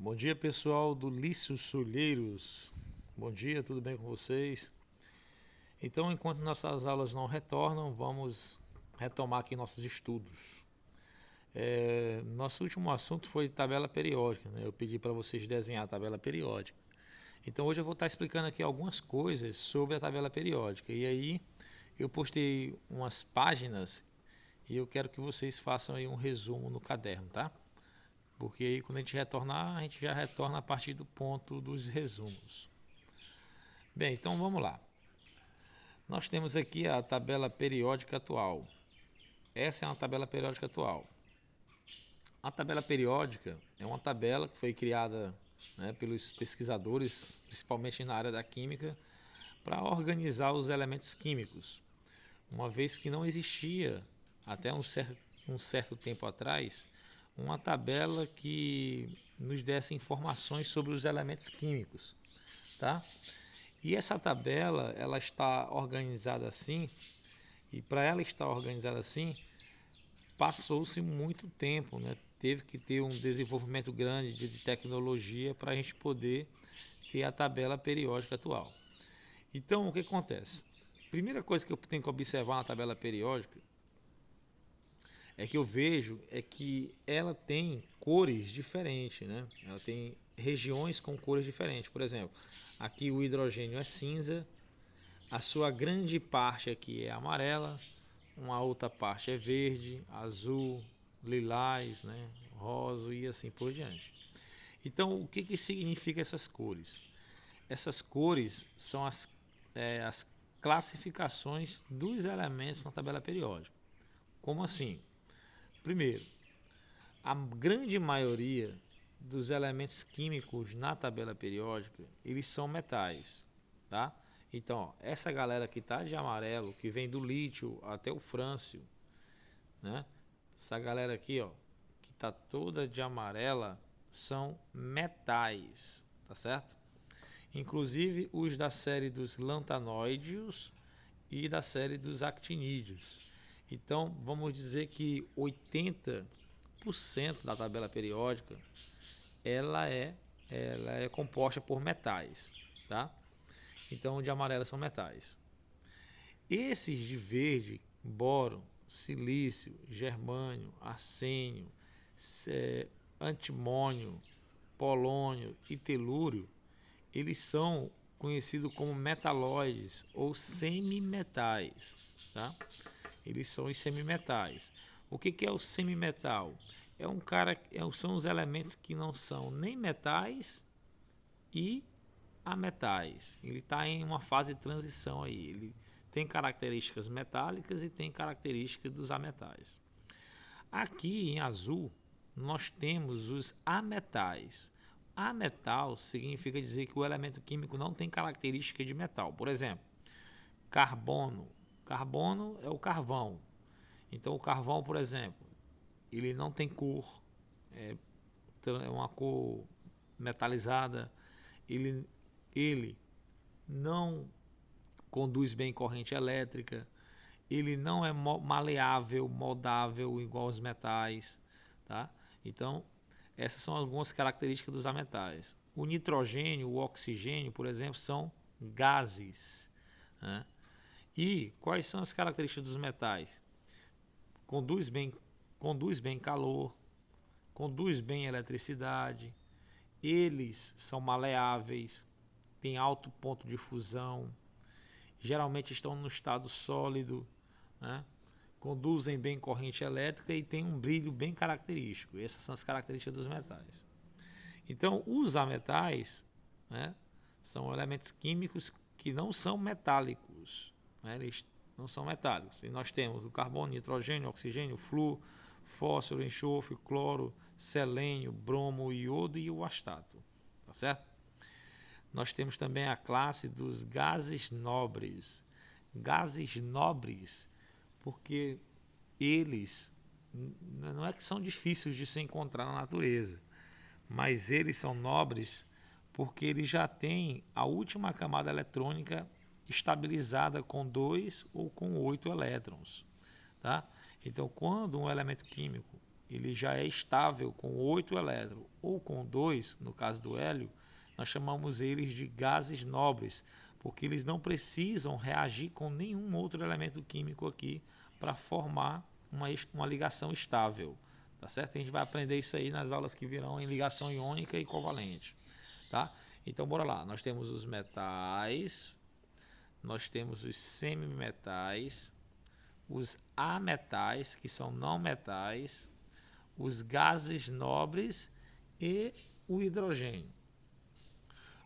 Bom dia, pessoal do Lício Sulheiros. Bom dia, tudo bem com vocês? Então, enquanto nossas aulas não retornam, vamos retomar aqui nossos estudos. Nosso último assunto foi tabela periódica, né? Eu pedi para vocês desenhar a tabela periódica. Então, hoje eu vou estar explicando aqui algumas coisas sobre a tabela periódica. E aí, eu postei umas páginas e eu quero que vocês façam aí um resumo no caderno, tá? Porque aí quando a gente retornar, a gente já retorna a partir do ponto dos resumos. Bem, então vamos lá. Nós temos aqui a tabela periódica atual. Essa é uma tabela periódica atual. A tabela periódica é uma tabela que foi criada, né, pelos pesquisadores, principalmente na área da química, para organizar os elementos químicos, uma vez que não existia, até um certo tempo atrás, uma tabela que nos desse informações sobre os elementos químicos, tá? E essa tabela, ela está organizada assim, e para ela estar organizada assim, passou-se muito tempo, né? Teve que ter um desenvolvimento grande de tecnologia para a gente poder ter a tabela periódica atual. Então, o que acontece? Primeira coisa que eu tenho que observar na tabela periódica é que eu vejo é que ela tem cores diferentes, né? Ela tem regiões com cores diferentes. Por exemplo, aqui o hidrogênio é cinza, a sua grande parte aqui é amarela, uma outra parte é verde, azul, lilás, né? Rosa e assim por diante. Então, o que significa essas cores? Essas cores são as classificações dos elementos na tabela periódica. Como assim? Primeiro, a grande maioria dos elementos químicos na tabela periódica, eles são metais, tá? Então, ó, essa galera que está de amarelo, que vem do lítio até o frâncio, né? Essa galera aqui, ó, que está toda de amarela, são metais, tá certo? Inclusive os da série dos lantanoídeos e da série dos actinídeos. Então, vamos dizer que 80% da tabela periódica ela é, ela é composta por metais, tá? Então, de amarelo são metais. Esses de verde, boro, silício, germânio, arsênio, antimônio, polônio e telúrio, eles são conhecidos como metalóides ou semimetais, tá? Eles são os semimetais. O que é o semimetal? São os elementos que não são nem metais e ametais. Ele está em uma fase de transição aí. Ele tem características metálicas e tem características dos ametais. Aqui em azul nós temos os ametais. Ametal significa dizer que o elemento químico não tem característica de metal. Por exemplo, carbono. Carbono é o carvão. Então o carvão, por exemplo, ele não tem cor, é uma cor metalizada, ele não conduz bem corrente elétrica, ele não é maleável, moldável igual aos metais, tá? Então, essas são algumas características dos ametais. O nitrogênio, o oxigênio, por exemplo, são gases, né? E quais são as características dos metais? Conduz bem, conduz bem calor, conduz bem eletricidade, eles são maleáveis, têm alto ponto de fusão, geralmente estão no estado sólido, né? Conduzem bem corrente elétrica e têm um brilho bem característico. Essas são as características dos metais. Então, os ametais, né, são elementos químicos que não são metálicos, né? Eles não são metálicos. E nós temos o carbono, nitrogênio, oxigênio, flúor, fósforo, enxofre, cloro, selênio, bromo, iodo e o astato, tá certo? Nós temos também a classe dos gases nobres. Gases nobres porque eles não é que são difíceis de se encontrar na natureza, mas eles são nobres porque eles já têm a última camada eletrônica estabilizada com 2 ou com 8 elétrons, tá? Então, quando um elemento químico ele já é estável com 8 elétrons ou com 2, no caso do hélio, nós chamamos eles de gases nobres, porque eles não precisam reagir com nenhum outro elemento químico aqui para formar uma ligação estável. Tá certo? A gente vai aprender isso aí nas aulas que virão em ligação iônica e covalente. Tá? Então, bora lá. Nós temos os metais, nós temos os semimetais, os ametais, que são não metais, os gases nobres e o hidrogênio.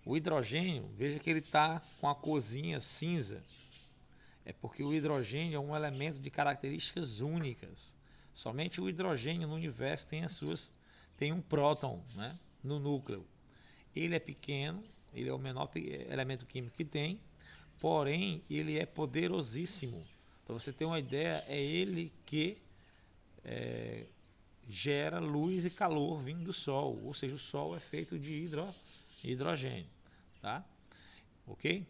O hidrogênio, veja que ele está com a corzinha cinza. É porque o hidrogênio é um elemento de características únicas. Somente o hidrogênio no universo tem um próton, né, no núcleo. Ele é pequeno, ele é o menor elemento químico que tem, porém ele é poderosíssimo. Para você ter uma ideia, é ele que gera luz e calor vindo do Sol, ou seja, o Sol é feito de hidrogênio, tá? Ok?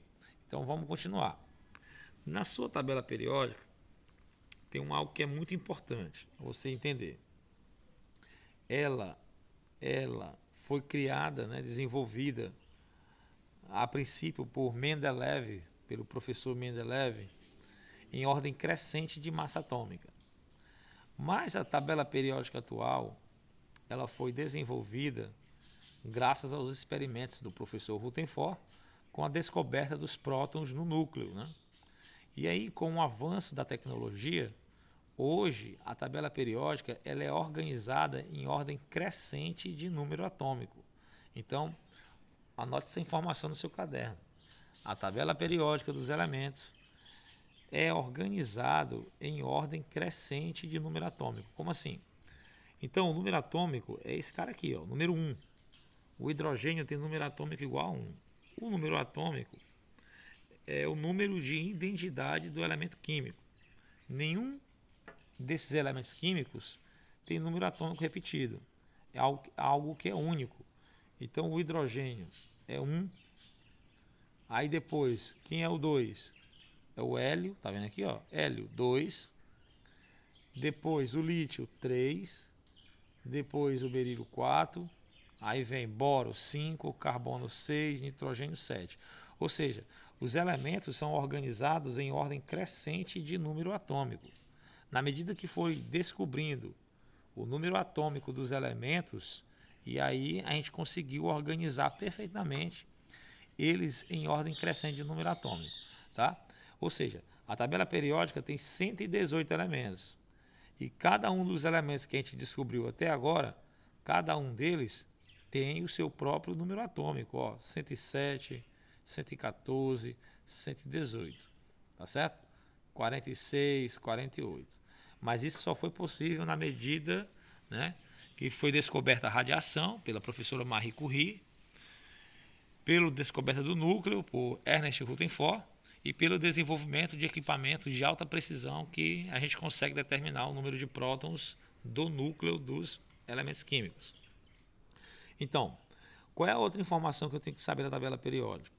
Então vamos continuar. Na sua tabela periódica tem algo que é muito importante para você entender. Ela foi criada, né, desenvolvida a princípio por Mendeleev, pelo professor Mendeleev, em ordem crescente de massa atômica. Mas a tabela periódica atual, ela foi desenvolvida graças aos experimentos do professor Rutherford com a descoberta dos prótons no núcleo, né? E aí, com o avanço da tecnologia, hoje a tabela periódica ela é organizada em ordem crescente de número atômico. Então, anote essa informação no seu caderno. A tabela periódica dos elementos é organizado em ordem crescente de número atômico. Como assim? Então, o número atômico é esse cara aqui, ó, número 1. O hidrogênio tem número atômico igual a 1. O número atômico é o número de identidade do elemento químico. Nenhum desses elementos químicos tem número atômico repetido. É algo que é único. Então, o hidrogênio é 1. Aí depois, quem é o 2? É o hélio, tá vendo aqui, ó? Hélio, 2. Depois o lítio, 3. Depois o berílio, 4. Aí vem boro, 5, carbono, 6, nitrogênio, 7. Ou seja, os elementos são organizados em ordem crescente de número atômico. Na medida que foi descobrindo o número atômico dos elementos, e aí a gente conseguiu organizar perfeitamente eles em ordem crescente de número atômico, tá? Ou seja, a tabela periódica tem 118 elementos. E cada um dos elementos que a gente descobriu até agora, cada um deles tem o seu próprio número atômico, ó, 107, 114, 118, tá certo? 46, 48. Mas isso só foi possível na medida, né, que foi descoberta a radiação pela professora Marie Curie, pela descoberta do núcleo por Ernest Rutherford e pelo desenvolvimento de equipamentos de alta precisão que a gente consegue determinar o número de prótons do núcleo dos elementos químicos. Então, qual é a outra informação que eu tenho que saber da tabela periódica?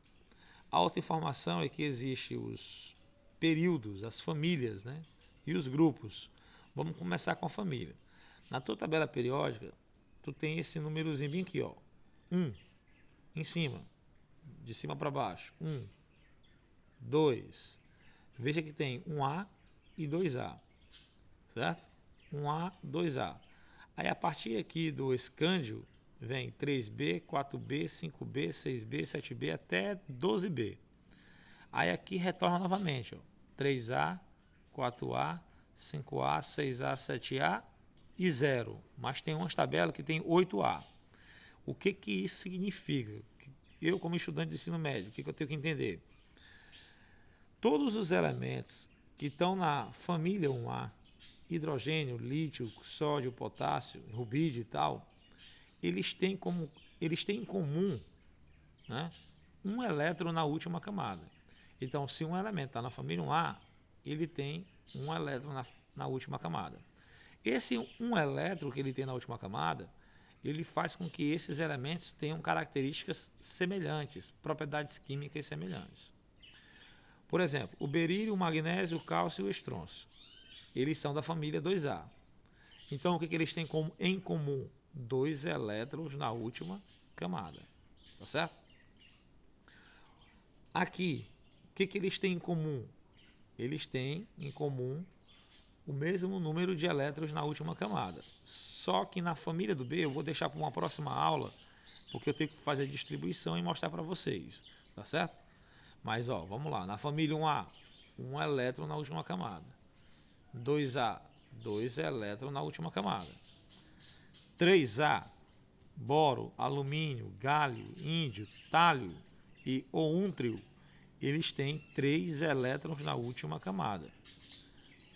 A outra informação é que existem os períodos, as famílias, né, e os grupos. Vamos começar com a família. Na tua tabela periódica, tu tem esse númerozinho bem aqui, ó, 1, em cima, de cima para baixo, 1, 2. Veja que tem 1A e 2A, certo? 1A, 2A. Aí a partir aqui do escândio vem 3B, 4B, 5B, 6B, 7B até 12B. Aí aqui retorna novamente, ó, 3A, 4A, 5A, 6A, 7A e 0. Mas tem umas tabelas que tem 8A. O que isso significa? Eu, como estudante de ensino médio, o que eu tenho que entender? Todos os elementos que estão na família 1A, hidrogênio, lítio, sódio, potássio, rubídio e tal, eles têm em comum, né, um elétron na última camada. Então, se um elemento está na família 1A, ele tem um elétron na última camada. Esse um elétron que ele tem na última camada, ele faz com que esses elementos tenham características semelhantes, propriedades químicas semelhantes. Por exemplo, o berílio, o magnésio, o cálcio e o estrôncio. Eles são da família 2A. Então, o que eles têm em comum? 2 elétrons na última camada, tá certo? Aqui, o que eles têm em comum? Eles têm em comum o mesmo número de elétrons na última camada. Só que na família do B, eu vou deixar para uma próxima aula, porque eu tenho que fazer a distribuição e mostrar para vocês, tá certo? Mas, ó, vamos lá. Na família 1A, 1 elétron na última camada. 2A, 2 elétrons na última camada. 3A, boro, alumínio, galho, índio, tálio e oúntrio, eles têm 3 elétrons na última camada.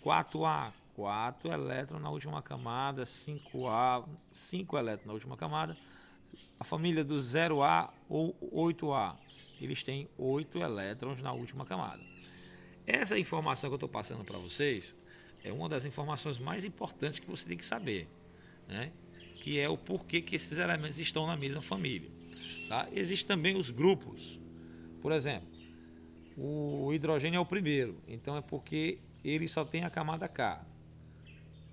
4A, 4 elétrons na última camada. 5A, 5 elétrons na última camada. A família do 0A ou 8A, eles têm 8 elétrons na última camada. Essa informação que eu estou passando para vocês é uma das informações mais importantes que você tem que saber, né? Que é o porquê que esses elementos estão na mesma família. Tá? Existem também os grupos. Por exemplo, o hidrogênio é o primeiro, então é porque ele só tem a camada K.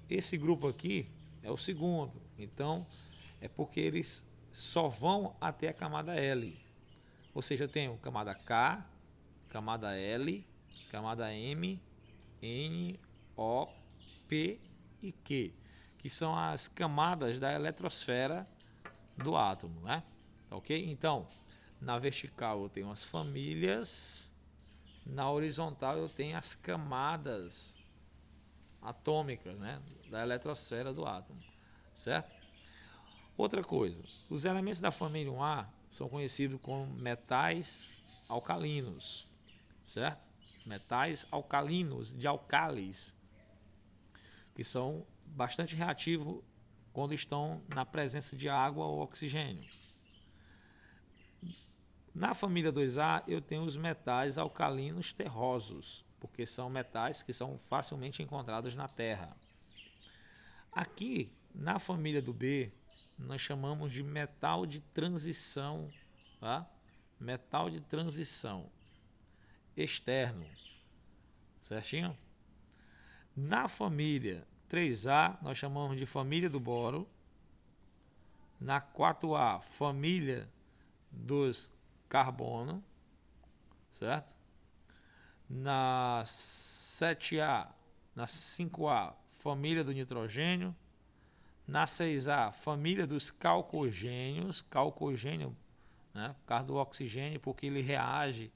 Esse grupo aqui é o segundo, então é porque eles só vão até a camada L. Ou seja, eu tenho camada K, camada L, camada M, N, O, P e Q, que são as camadas da eletrosfera do átomo, né? Ok? Então, na vertical eu tenho as famílias, na horizontal eu tenho as camadas atômicas, né, da eletrosfera do átomo, certo? Outra coisa, os elementos da família 1A são conhecidos como metais alcalinos, certo? Metais alcalinos, de álcalis, que são bastante reativos quando estão na presença de água ou oxigênio. Na família 2A eu tenho os metais alcalinos terrosos, porque são metais que são facilmente encontrados na Terra. Aqui, na família do B, nós chamamos de metal de transição, tá? Metal de transição externo, certinho? Na família 3A, nós chamamos de família do boro. Na 4A, família dos carbono, certo? Na 7A, na 5A, família do nitrogênio. Na 6A, família dos calcogênios, calcogênio, né, por causa do oxigênio, porque ele reage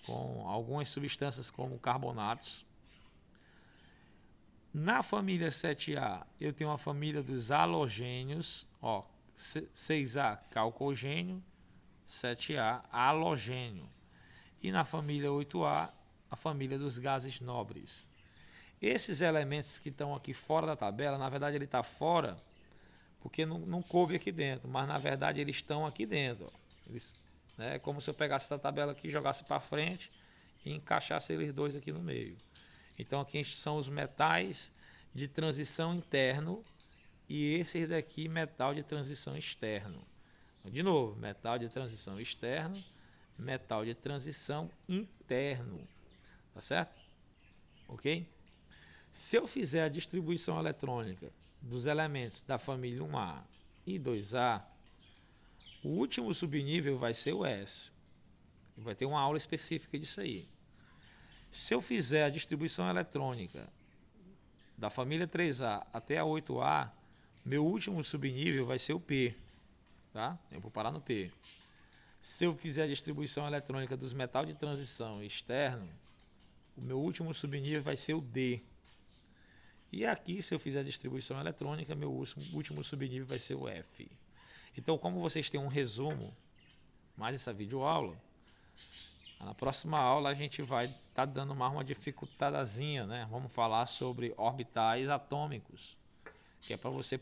com algumas substâncias como carbonatos. Na família 7A, eu tenho a família dos halogênios, ó, 6A, calcogênio, 7A, halogênio. E na família 8A, a família dos gases nobres. Esses elementos que estão aqui fora da tabela, na verdade ele está fora porque não coube aqui dentro, mas na verdade eles estão aqui dentro. Eles, né, é como se eu pegasse essa tabela aqui, jogasse para frente e encaixasse eles dois aqui no meio. Então aqui são os metais de transição interno e esses daqui metal de transição externo. De novo, metal de transição externo, metal de transição interno, tá certo? Ok? Se eu fizer a distribuição eletrônica dos elementos da família 1A e 2A, o último subnível vai ser o S. Vai ter uma aula específica disso aí. Se eu fizer a distribuição eletrônica da família 3A até a 8A, meu último subnível vai ser o P. Tá? Eu vou parar no P. Se eu fizer a distribuição eletrônica dos metais de transição externo, o meu último subnível vai ser o D. E aqui, se eu fizer a distribuição eletrônica, meu último subnível vai ser o F. Então, como vocês têm um resumo, mais essa videoaula, na próxima aula a gente vai estar dando mais uma dificultadazinha, né? Vamos falar sobre orbitais atômicos, que é para você